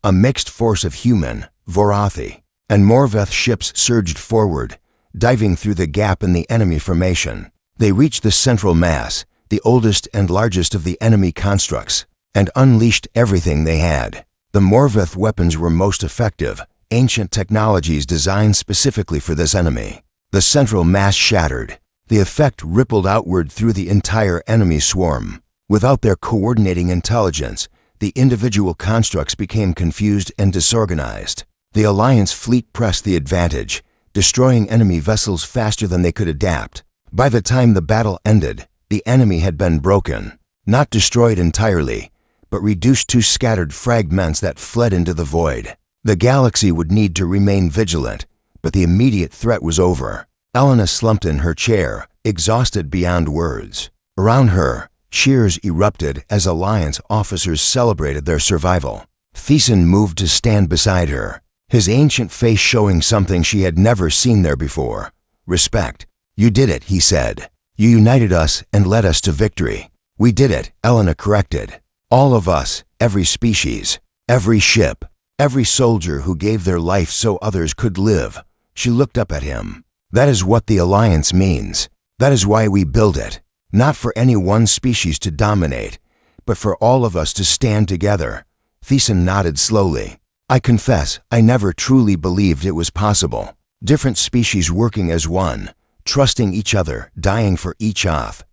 A mixed force of human, Vorathi, and Morveth ships surged forward, diving through the gap in the enemy formation. They reached the central mass, the oldest and largest of the enemy constructs, and unleashed everything they had. The Morveth weapons were most effective, ancient technologies designed specifically for this enemy. The central mass shattered. The effect rippled outward through the entire enemy swarm. Without their coordinating intelligence, the individual constructs became confused and disorganized. The Alliance fleet pressed the advantage, destroying enemy vessels faster than they could adapt. By the time the battle ended, the enemy had been broken, not destroyed entirely, but reduced to scattered fragments that fled into the void. The galaxy would need to remain vigilant, but the immediate threat was over. Elena slumped in her chair, exhausted beyond words. Around her, cheers erupted as Alliance officers celebrated their survival. Thiessen moved to stand beside her, his ancient face showing something she had never seen there before. "Respect. You did it," he said. "You united us and led us to victory." "We did it," Elena corrected. "All of us, every species, every ship, every soldier who gave their life so others could live." She looked up at him. "That is what the Alliance means. That is why we build it. Not for any one species to dominate, but for all of us to stand together." Thiessen nodded slowly. "I confess, I never truly believed it was possible. Different species working as one, trusting each other, dying for each oath.